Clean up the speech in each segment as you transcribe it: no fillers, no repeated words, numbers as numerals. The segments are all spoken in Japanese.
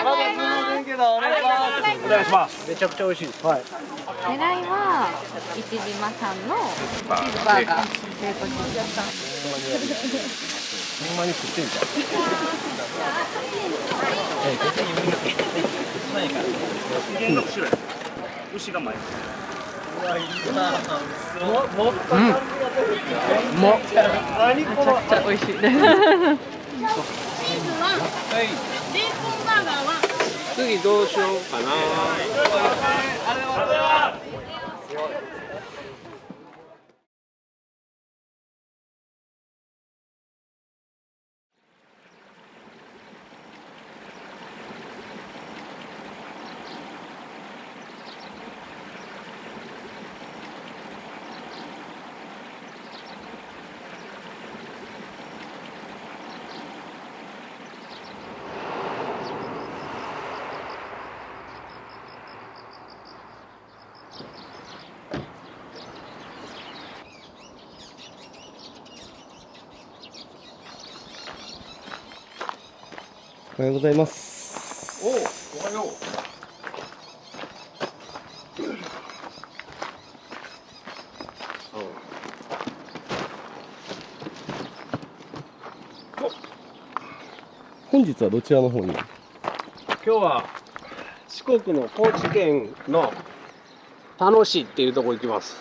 ませんけどお願いします。お願いします。めちゃくちゃ美味しいです。はい。狙いは市島さんのチーズバーガー成功しました。ほんまに食ってんじゃん。牛が前。もっと感じが出てきた。もっめちゃくちゃ美味しいです。次どうしようかな。おはようございます。おはよう。本日はどちらの方に？今日は四国の高知県の田野市っていうとこ行きます。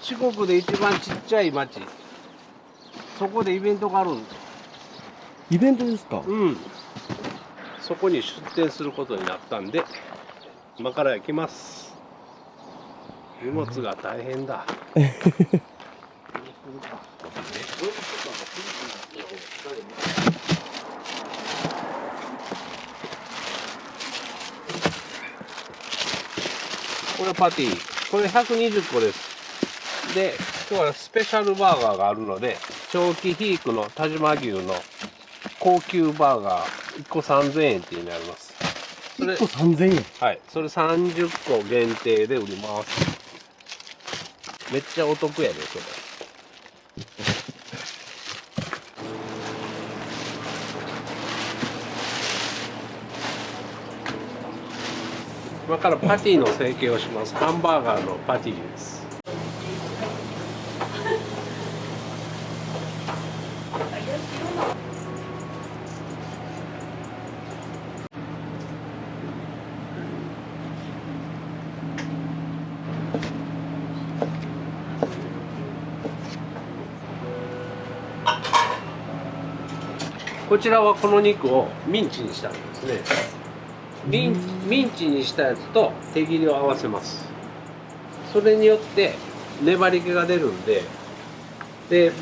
四国で一番ちっちゃい町。そこでイベントがあるんです。イベントですか？うん。そこに出店することになったんで、今から行きます。荷物が大変だ。これパティ、これ120個です。で、今日はスペシャルバーガーがあるので、長期肥育の但馬牛の高級バーガー1個3000円ってなります。それ1個3000円。はい、それ30個限定で売ります。めっちゃお得やで、それ。今からパティの成形をします。ハンバーガーのパティです。こちらはこの肉をミンチにしたんですね。ミンチにしたやつと手切りを合わせます。それによって粘り気が出るんで、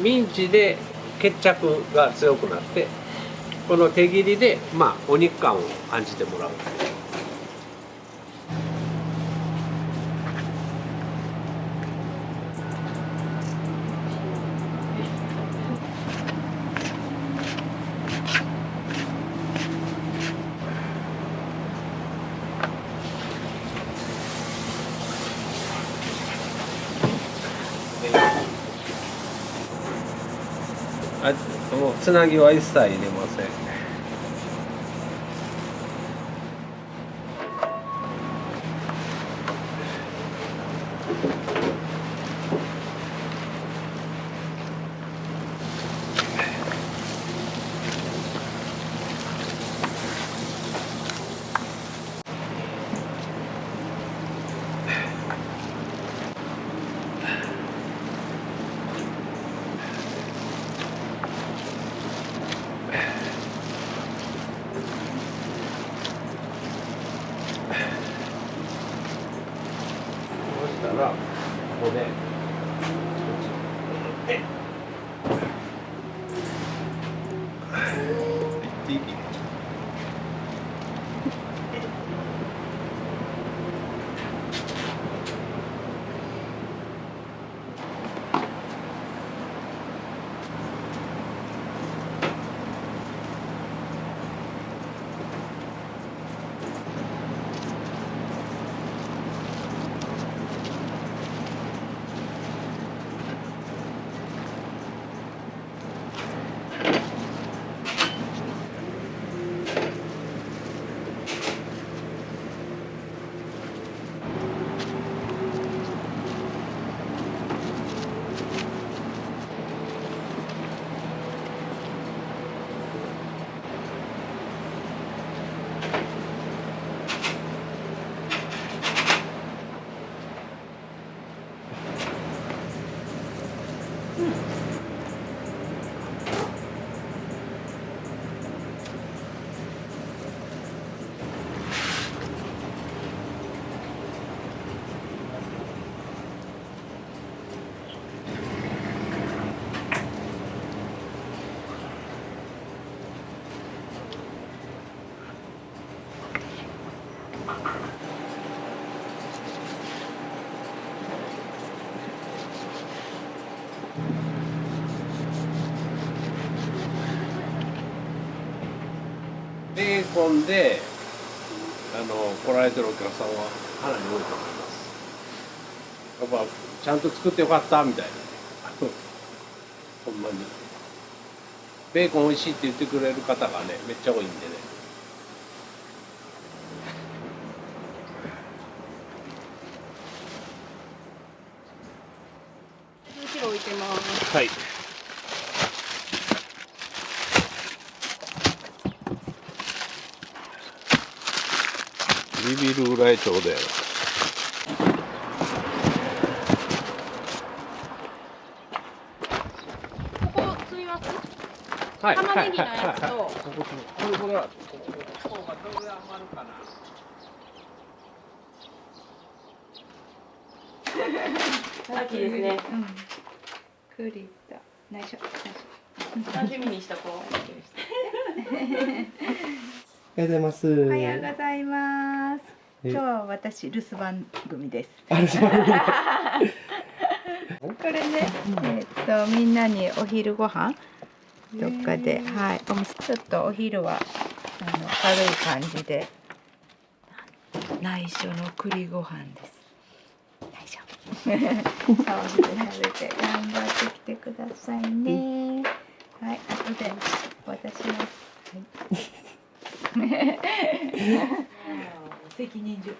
ミンチで決着が強くなって、この手切りでお肉感を感じてもらう。もうつなぎは一切入れません。らここでベーコンで来られてるお客さんはかなり多いと思います。やっぱちゃんと作ってよかったみたいなほんまにベーコン美味しいって言ってくれる方がねめっちゃ多いんでね。後ろ置いてます。はい。ビビるぐらいちょうどやな。ここ積みます？はい。玉ねぎのやつと。これはここがどれ余るかな。ラッキーですね。栗と内緒。楽しみにしとこう。おはようございます。おはようございます。今日は私留守番組です。あれ、そうこれね、みんなにお昼ご飯どっかで、はい、お店ちょっとお昼は軽い感じで内緒の栗ご飯です。内緒。そうして食べて頑張ってきてくださいね。はい、後で渡します。はい。責任重。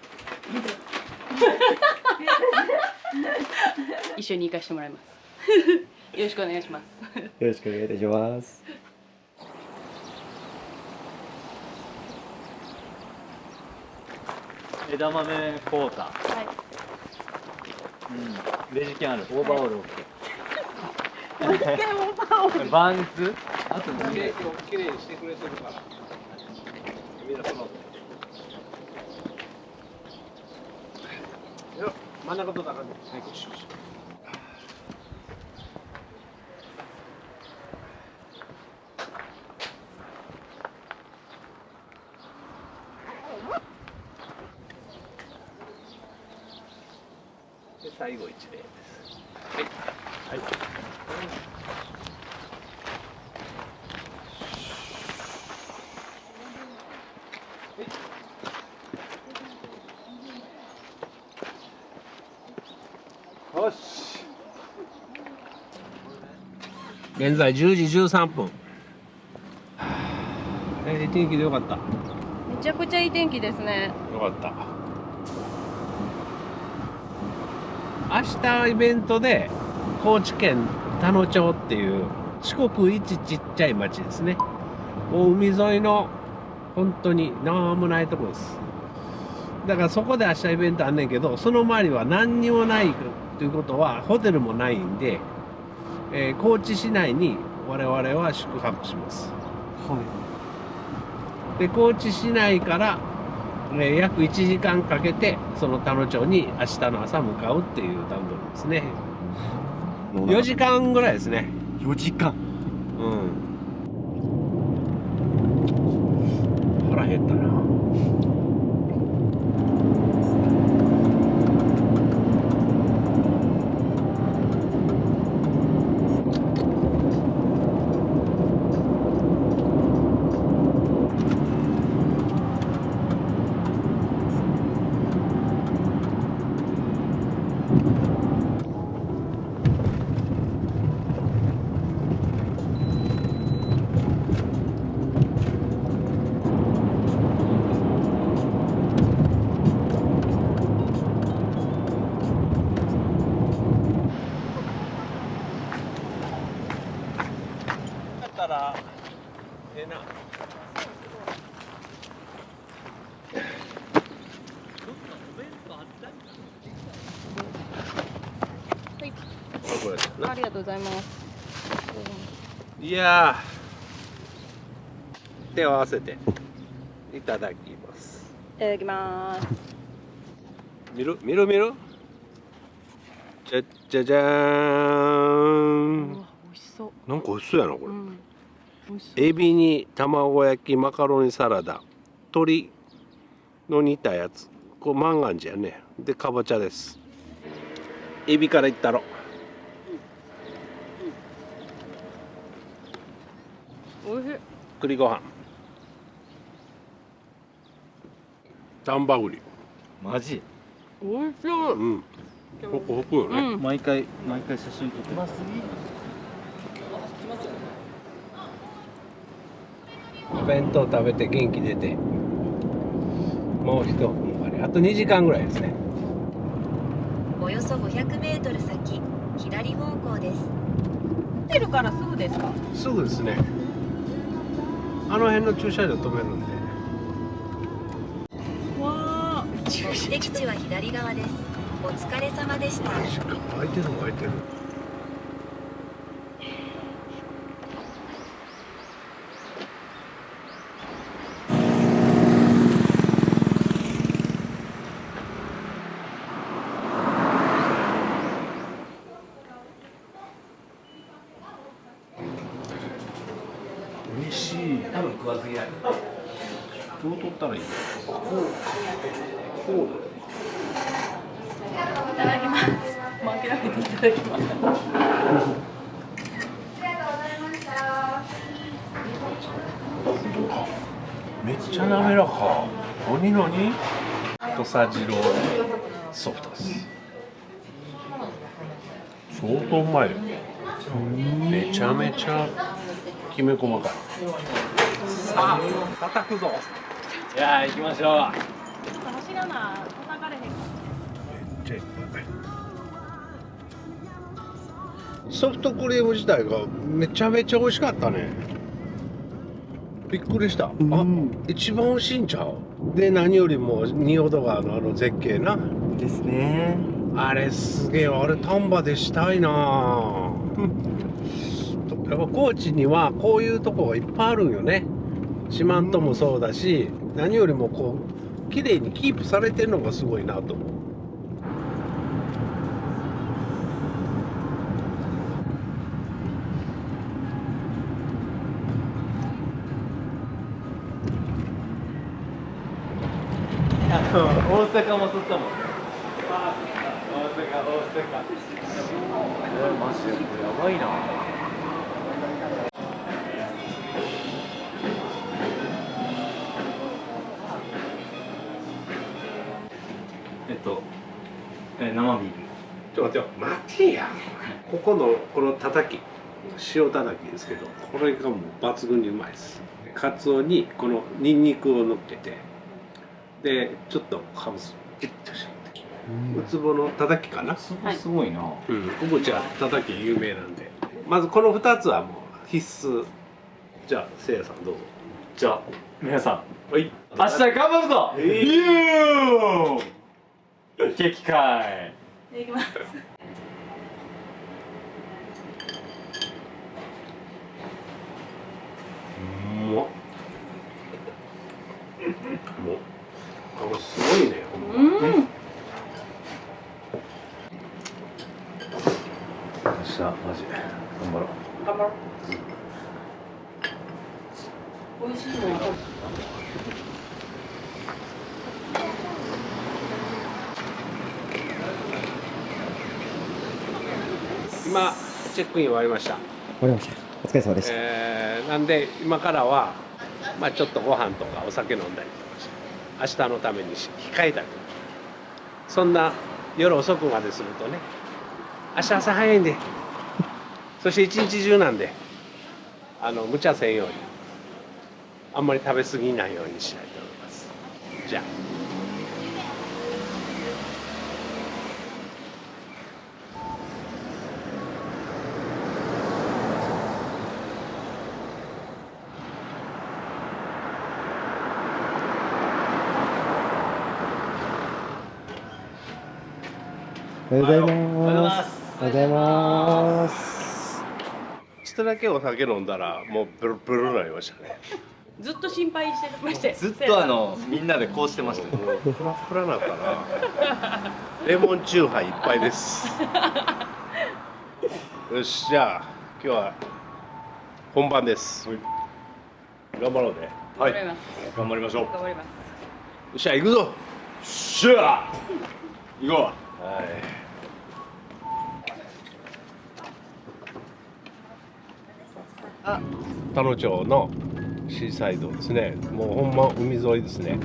一緒に行かしてもらいます。よろしくお願いします。よろしくお願いいたします。枝豆ポーター。はい。レジ券ある。オーバーオール OK。オーバーオール。バンズ。あとケーキをきれいにしてくれてるから。みんなその。よ、真ん中と中に。はい、こっち。で、最後一例です。はい。はい。よし。現在10時13分。天気でよかった。めちゃくちゃいい天気ですね。よかった。明日はイベントで高知県田野町っていう四国一ちっちゃい町ですね。もう海沿いの本当になんもないところです。だからそこで明日イベントあんねんけど、その周りは何にもないということはホテルもないんで、高知市内に我々は宿泊します。はで高知市内から、約1時間かけてその田野町に明日の朝向かうっていう段取りですね。い。4時間ぐらいですね。 4時間。腹減ったな。だったらええな。これだな。ありがとうございます。いやー、手を合わせていただきます。いただきます。見る見る見る。じゃじゃじゃーん。美味しそう。なんか美味しそうやなこれ。美味しそう。エビに卵焼き、マカロニサラダ、鶏、の煮たやつ。これ万願寺やね。でかぼちゃです。エビからいったろ。おいしい。栗ご飯。丹波栗。マジおいしい。うん。ホクホクよね。うん。毎回写真撮ってます。お弁当食べて元気出て。もう一踏ん張り。あと2時間ぐらいですね。およそ500メートル先、左方向です。ホテルからすぐですか？すぐですね。あの辺の駐車場止めるんで。わあ。目的地は左側です。お疲れ様でした。開いてる開いてる。嬉しい。多分食わず嫌い。どう取ったらいいの？こう。いただきます。もう諦めていただきます。めっちゃ滑らか。何々？土佐ジローソフトです。相当うまいよ。めちゃめちゃきめ細かい。さあ、叩くぞ。いやー行きましょう。走らな、叩かれへんか。めっちゃいっぱい。ソフトクリーム自体がめちゃめちゃ美味しかったね。びっくりした。あ、一番美味しいんちゃう。で、何よりも仁淀川のあの絶景な。ですね。あれすげえ。あれ丹波でしたいな。やっぱ高知にはこういうとこがいっぱいあるんよね。四万十もそうだし、何よりもこう綺麗にキープされてるのがすごいなと思う。大阪も撮ったもん。マジでこれやばいな。生ビール。ちょっと待ってよ。待てや。ここのこのたたき、塩たたきですけど、これがもう抜群にうまいです。カツオにこのニンニクを乗っけて、でちょっとハムスピッとしちゃって。ウツボのたたきかな。すごいな。うん、ここじゃたたき有名なんで、まずこの2つはもう必須。じゃあせいやさんどうぞ。じゃあ皆さん、はい。明日頑張るぞ。激快。いきます。もうあ、すごいね。うん。明日マジ頑張ろう。頑張ろう。美味しいもの。今チェックイン終わりました。終わりました。お疲れ様でした。なんで今からはまあちょっとご飯とかお酒飲んだりとかして明日のために控えたく、そんな夜遅くまでするとね、明日朝早いんで、そして一日中なんで無茶せんように、あんまり食べ過ぎないようにしないと思います。じゃあ。おはようございおはようございま。ますす。おはようございます。ちょっとだけお酒飲んだらもうブルブルになりましたね。ずっと心配してまして。ずっとみんなでこうしてましたよ。もうフラフラなったな。レモンチューハイいっぱいです。よし、じゃあ今日は本番です。頑張ろうね。はい頑張ります。頑張りましょう。頑張ります。っしゃ行くぞ。しゃ行こはい。田野町のシーサイドですね。もうほんま海沿いですね。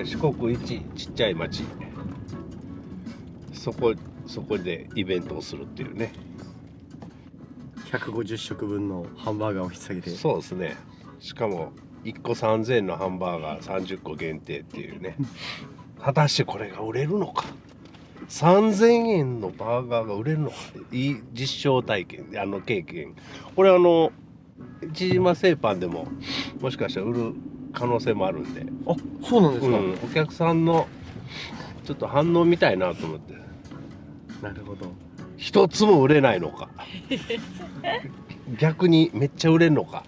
四国一ちっちゃい町。そこでイベントをするっていうね。150食分のハンバーガーを引き下げて。そうですね。しかも1個3000円のハンバーガー30個限定っていうね。果たしてこれが売れるのか。3000円のバーガーが売れるのか。いい実証体験、経験。これ千島製パンでももしかしたら売る可能性もあるんで。あ、そうなんですか。お客さんのちょっと反応見たいなと思って。なるほど。一つも売れないのか。逆にめっちゃ売れるのか。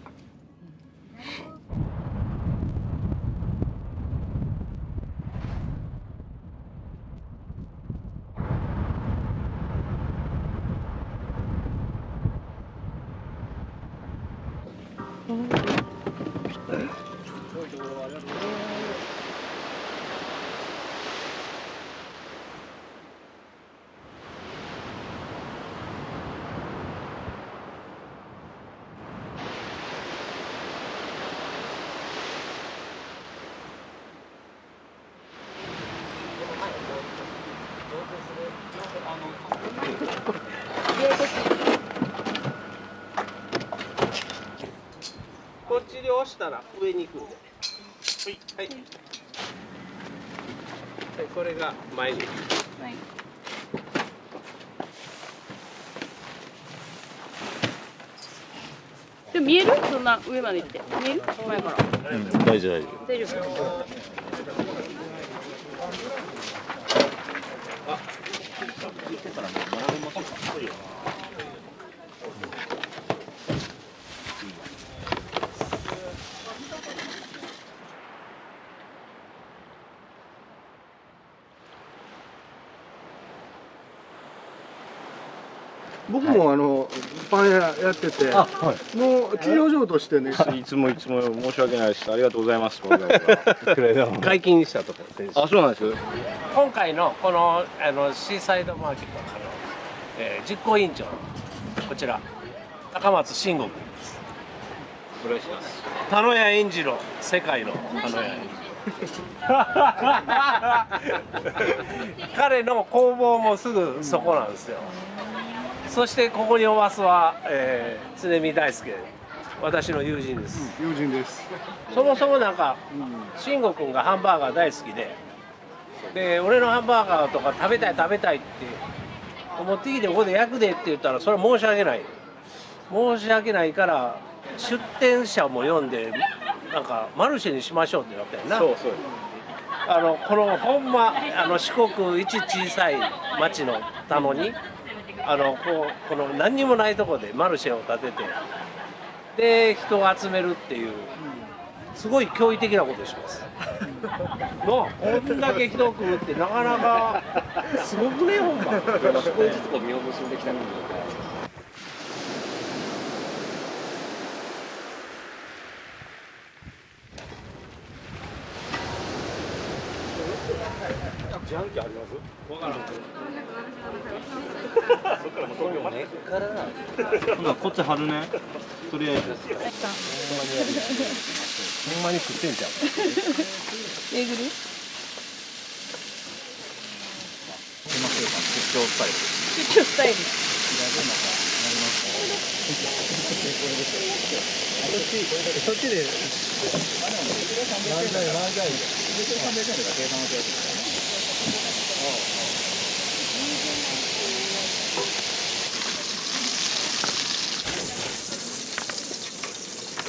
こっちで押したら上に行くんで。はい。はい。これが前に。でも見える？そんな上まで行って見える？前から。大丈夫大丈大丈夫。僕もパン屋やってて、もう企業上としてね、夫。いつも申し訳ないです。ありがとうございます。解禁したところです。あ、そうなんです。今回のこのシーサイドマーケット実行委員長こちら高松慎吾君です。お願いします。田野屋演じろ世界の田野屋演じろ。彼の工房もすぐそこなんですよ。そしてここにおますは、常見大輔、私の友人です。友人です。そもそもなんか慎吾君がハンバーガー大好きで、俺のハンバーガーとか食べたいって持ってきてここで焼くでって言ったらそれは申し訳ないから出店者も読んでなんかマルシェにしましょうってなったよな。そう。このほんま四国一小さい町の田野にこの何にもないとこでマルシェを建ててで人を集めるっていうすごい驚異的なことをします。こんだけ人を来るってなかなかすごくねほんま。少しずつこう実を結んできた。自販機あります？わからん。そっからもう東京まで。今度こっち貼るね。とりあえず。ほんまに食ってんじゃん。えぐる？出張スタイル。出張スタイル。そっちで。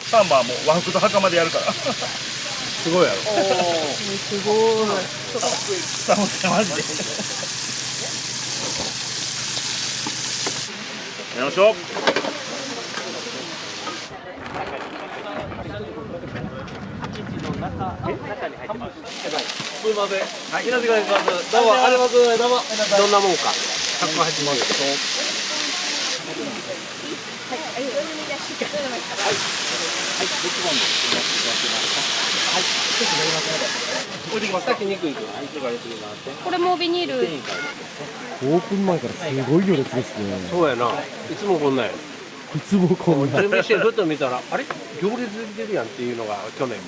サンバーも和服と袴でやるから。すごいやろ。すごい。マジで。やりましょう。すいません。はい。どうもありがとうございます。どうも。どんなもんか。180万です。はい。先肉いくわ。いくら入れてもらって。これもビニール。オープン前からすごい行列ですね。そうやな。いつもこんなんや。いつもこんな。準備してふっと見たら、あれ行列できてるやんっていうのが去年も。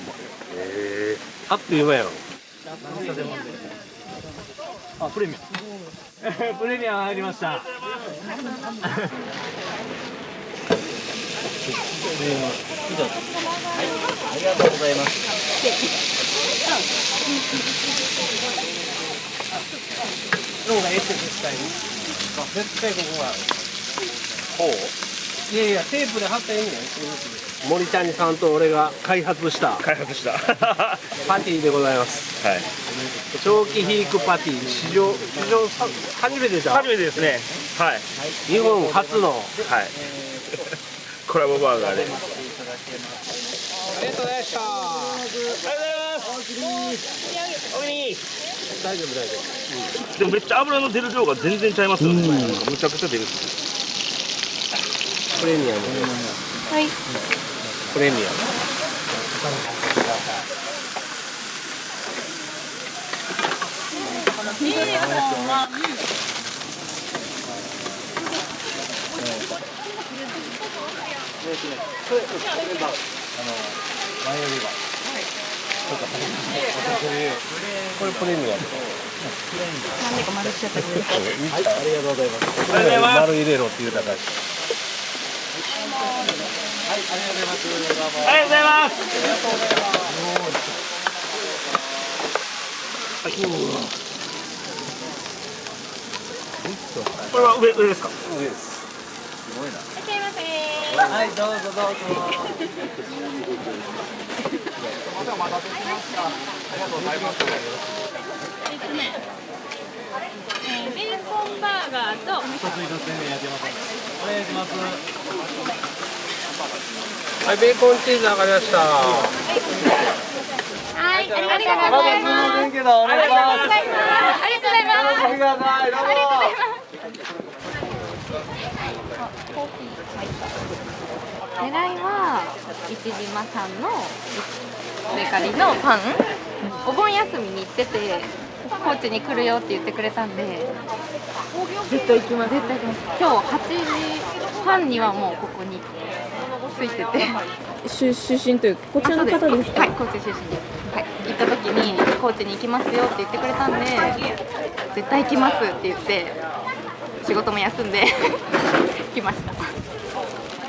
あっという間やろ。あ、プレミアム。プレミアム入りました。ありがとうございます。のがエッセ絶対に。絶対ここが。こう？いやいや、テープで貼ったらいいんやん。森谷さんと俺が開発した開発した。パティでございます。はい。長期肥育パティ、史上初めてじゃん。初めてですね。はい。日本初の。はい。コラボバーガーで。ありがとうございました。大丈夫大丈夫。でもめっちゃ油の出る量が全然ちゃいますよね。むちゃくちゃ出る。プレミアムです。はい。プレミアム。これプレミアム。なんでか丸しちゃったけど。はい、ありがとうございます。ありがとうございます。丸入れろって言うたから。ありがとうございます。これは上ですか？上です。はい、どうぞどうぞ。ベーコンバーガーとはい、ベーコンチーズ上がりました。はい、ありがとうございます。お願いします。ありがとうございます。ありがとうございます。ありがとうございます。狙いは市島さんのベーカリーのパン、お盆休みに行ってて高知に来るよって言ってくれたんで絶対行きます。絶対行きます。今日8時半にはもうここに着いてて出身というかこちらの方ですか？はい、高知出身です。はい、行った時に高知に行きますよって言ってくれたんで絶対行きますって言って仕事も休んで来ました。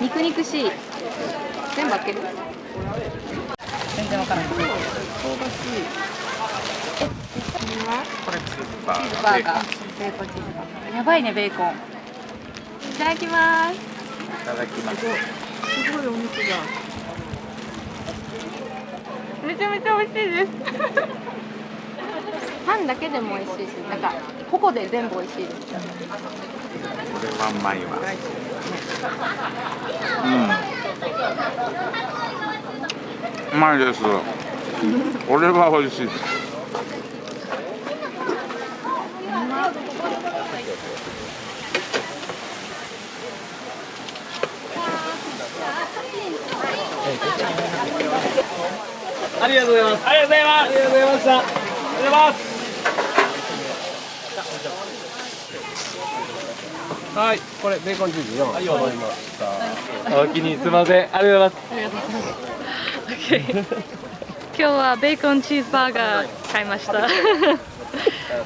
肉肉しい。全部開ける？全然わからない。香ばしい。これはチーズバーガー。ベーコンチーズバーガー。やばいねベーコン。いただきます。いただきます。すごいお肉だ。めちゃめちゃ美味しいです。パンだけでも美味しいし、なんか個々で全部美味しいです。これはうまいわ。うまいです。これは美味しいです。ありがとうございます。ありがとうございます。ありがとうございました。ありがとうございます。はい、これベーコンチーズ4。はい、わかりました。おおきにすみません。ありがとうございます。今日はベーコンチーズバーガー買いました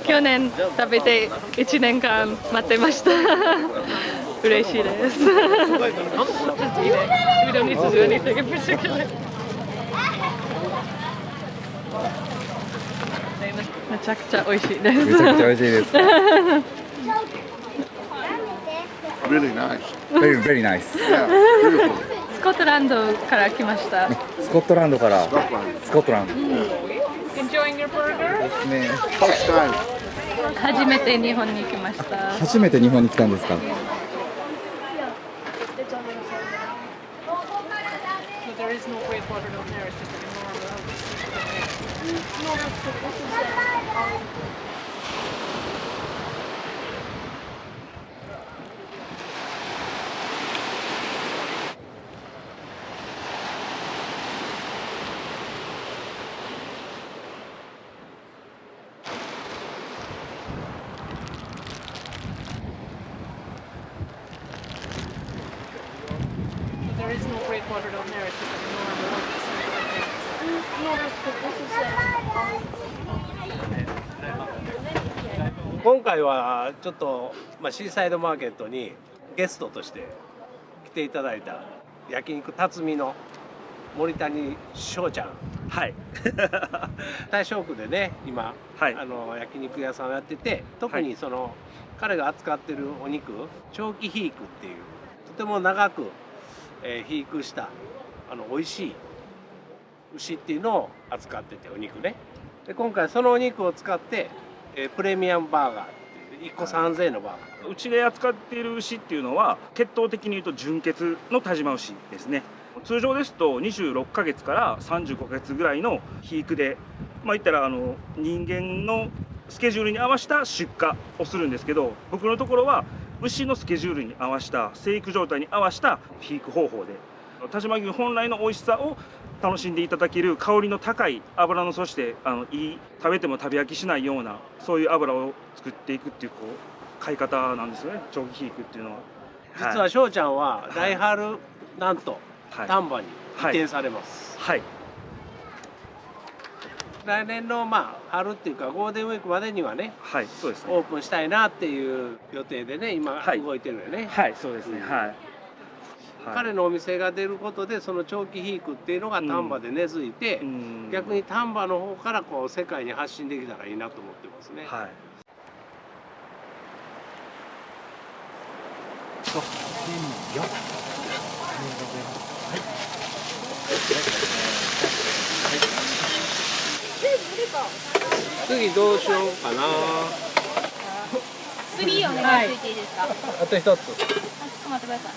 去年食べて1年間待ってました嬉しいです Just eat it. We don't need to do anything in particular めちゃくちゃ美味しいですめちゃくちゃ美味しいです。Really nice. Very nice. Yeah, beautiful. スコットランドから来ましたスコットランドからスコットランド。 Enjoying your burger? ね、 First time. 初めて日本に来ました初めて日本に来たんですか。 There is no great water down there, it's just like a normal quartered on there. It's just a normal. 今回はちょっと、シーサイドマーケットにゲストとして来ていただいた焼肉辰巳の森谷翔ちゃん、はい、大正区でね今、はい、焼肉屋さんをやってて、特にその、彼が扱ってるお肉長期肥育っていうとても長く、肥育した美味しい牛っていうのを扱ってて、お肉ね。で今回そのお肉を使って、プレミアムバーガーっていう1個3000円のバーガー。うちで扱っている牛っていうのは血統的に言うと純血の但馬牛ですね。通常ですと26ヶ月から35ヶ月ぐらいの肥育で、言ったら人間のスケジュールに合わせた出荷をするんですけど、僕のところは牛のスケジュールに合わせた生育状態に合わせた肥育方法で、但馬牛本来の美味しさを楽しんでいただける香りの高い油の、そして食べても食べ飽きしないようなそういう油を作っていくっていう買い方なんですよね、長期肥育っていうのは。実は翔ちゃんは来春なんと丹波に移転されます。はい、来年の春っていうかゴールデンウィークまでにはね、はいそうですね、オープンしたいなっていう予定でね今動いてるよね。はい、そうですね。はい。彼のお店が出ることでその長期肥育っていうのが丹波で根付いて、逆に丹波の方から世界に発信できたらいいなと思ってますね。はい。次どうしようかな。次お願いついていいですか。あと一つ。ちょっと待ってください。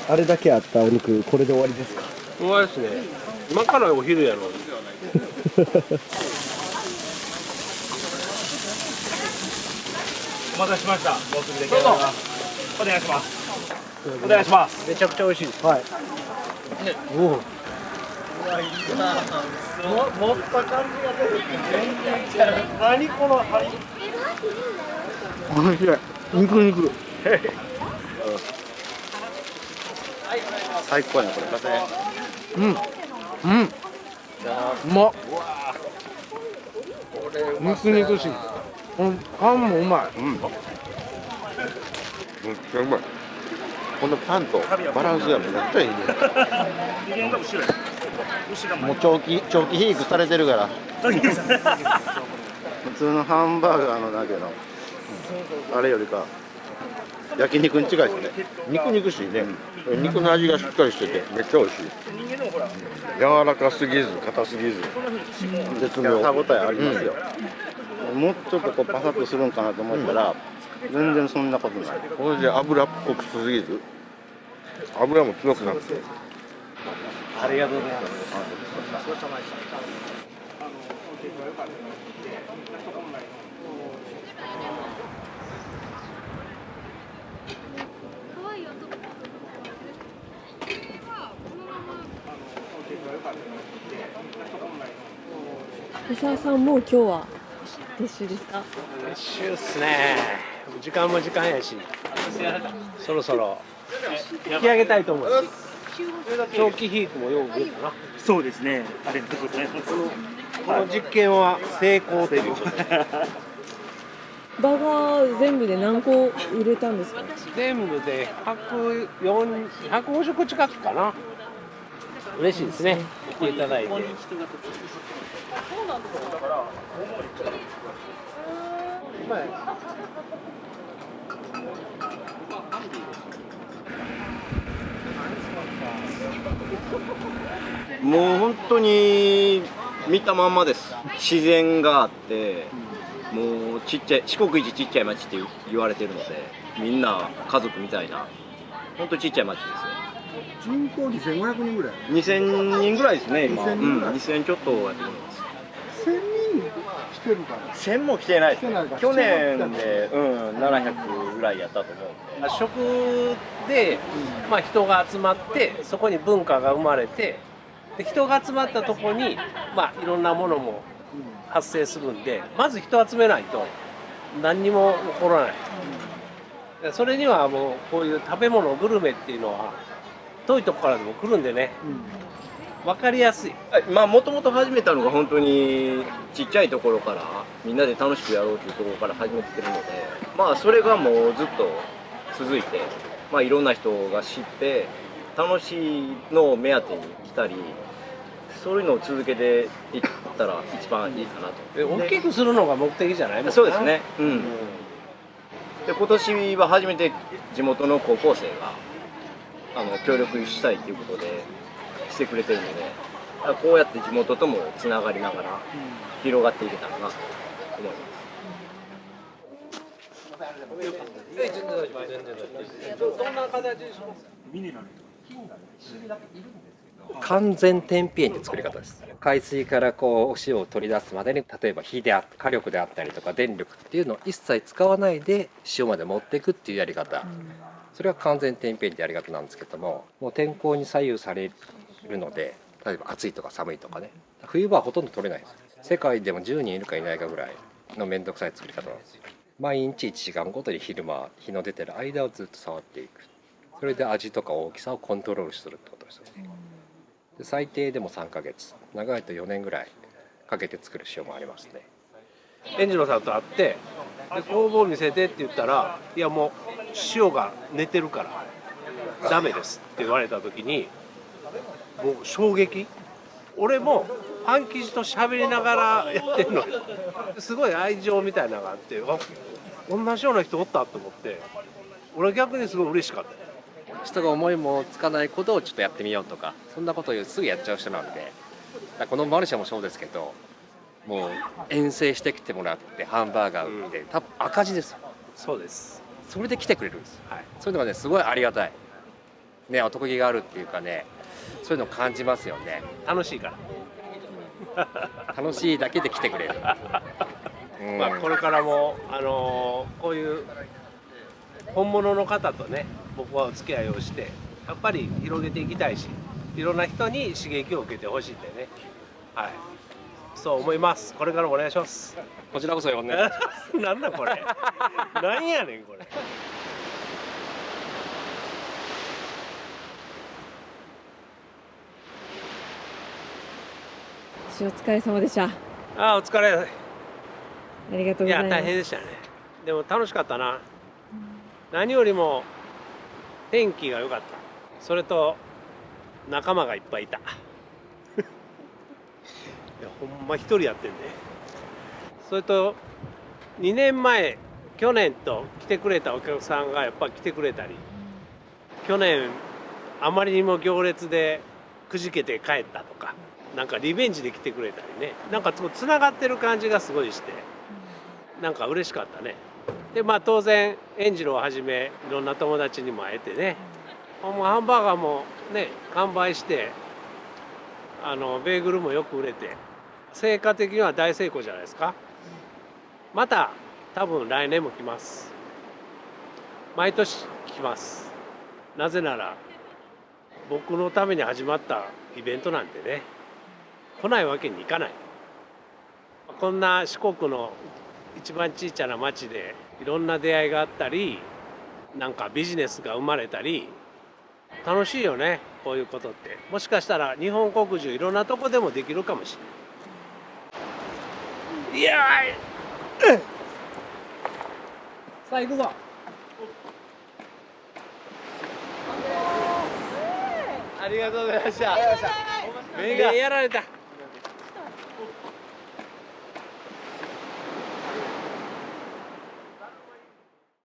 あれだけあったお肉、これで終わりですか？終わりですね。今からお昼やろ。お待たせしました。もうすぐできます。お願いします。お願いします。めちゃくちゃ美味しいです。はい。おお。持った感じが出て全然違う。何この張り。おいしい。肉。最高やなこれ。うまっ。肉しい。このパンもうまい。めっちゃうまい。このパンとバランスがめっちゃいいね。もう長期肥育されてるから。普通のハンバーガーのなんていうの、あれよりか焼肉に近いですね。肉しいね。肉の味がしっかりしててめっちゃ美味しい。柔らかすぎず硬すぎず絶妙。歯応えありますよ。もうちょっとパサッとするんかなと思ったら、全然そんなことない。これで油っぽくしすぎず、油も強くなくて。ありがとうございます。伊沢さんもう今日は撤収ですか？撤収っすね。時間も時間やし、そろそろ引き上げたいと思います。長期肥育もよく出たな。そうですね。ありがとうございます。この実験は成功という。バーガー全部で何個売れたんですか？全部で150個近くかな。嬉しいですね。来ていただいて。もう本当に見たまんまです。自然があって、もうちっちゃい、四国一ちっちゃい町って言われてるので、みんな家族みたいな本当にちっちゃい町ですよ。人口2500人ぐらい。2000人ぐらいですね今。2000ちょっとやってるんです。1000人来てるから。1000も来てないです。去年で700ぐらいやったと思うんで。食で人が集まって、そこに文化が生まれて、で人が集まったところに、まあ、いろんなものも発生するんで、まず人集めないと何にも起こらない。それにはもうこういう食べ物グルメっていうのは遠いとこからでも来るんでね、分かりやすい。まあもともと始めたのが本当にちっちゃいところからみんなで楽しくやろうというところから始めてるので、まあそれがもうずっと続いて、まあいろんな人が知って楽しいのを目当てに来たり、そういうのを続けていったら一番いいかなと。大きくするのが目的じゃないもんな。そうですね。うん。で今年は初めて地元の高校生が協力したいということでしてくれてるので、こうやって地元ともつながりながら広がっていけたらなと思います。どんな形でしょう？ミネラル。完全天日塩の作り方です。海水からこうお塩を取り出すまでに、例えば火で火力であったりとか電力っていうのを一切使わないで塩まで持っていくっていうやり方、それが完全天日塩ってやり方なんですけども、もう天候に左右されるので、例えば暑いとか寒いとかね、冬場はほとんど取れないです。世界でも10人いるかいないかぐらいの面倒くさい作り方なんですよ。毎日1時間ごとに昼間日の出てる間をずっと触っていく、それで味とか大きさをコントロールするってことですよね。で最低でも3ヶ月、長いと4年ぐらいかけて作る塩もありますね。塩次郎さんと会ってで工房見せてって言ったら、いやもう塩が寝てるからダメですって言われた時にもう衝撃。俺もパン生地と喋りながらやってるのよ。すごい愛情みたいなのがあって、同じような人おったと思って、俺は逆にすごい嬉しかった。人が思いもつかないことをちょっとやってみようとか、そんなことをすぐやっちゃう人なんで、このマルシェもそうですけど、もう遠征してきてもらってハンバーガー売って、多分赤字ですよ。そうです。それで来てくれるんです、はい、そういうのがねすごいありがたいね、お得意があるっていうかね、そういうのを感じますよね。楽しいから、楽しいだけで来てくれる、まあこれからもこういう本物の方とね、僕はお付き合いをしてやっぱり広げていきたいし、いろんな人に刺激を受けてほしいんでね、はい、そう思います。これからもお願いします。こちらこそよね。なんだこれなんやねんこれ。お疲れ様でした。ああ、お疲れ。ありがとうございます。いや大変でしたね。でも楽しかったな。何よりも天気が良かった。それと仲間がいっぱいいた。いやほんま一人やってんで。それと2年前去年と来てくれたお客さんがやっぱ来てくれたり、去年あまりにも行列でくじけて帰ったとか、なんかリベンジで来てくれたりね、なんかつながってる感じがすごいして、なんか嬉しかったね。でまあ当然塩次郎をはじめいろんな友達にも会えてね、ハンバーガーもね完売して、ベーグルもよく売れて、成果的には大成功じゃないですか。また多分来年も来ます。毎年来ます。なぜなら僕のために始まったイベントなんてね、来ないわけにいかない。こんな四国の一番小さな町でいろんな出会いがあったり、なんかビジネスが生まれたり、楽しいよね、こういうことって。もしかしたら日本国中いろんなとこでもできるかもしれない。いやーい、さあ行くぞ。ありがとうございました。やられた。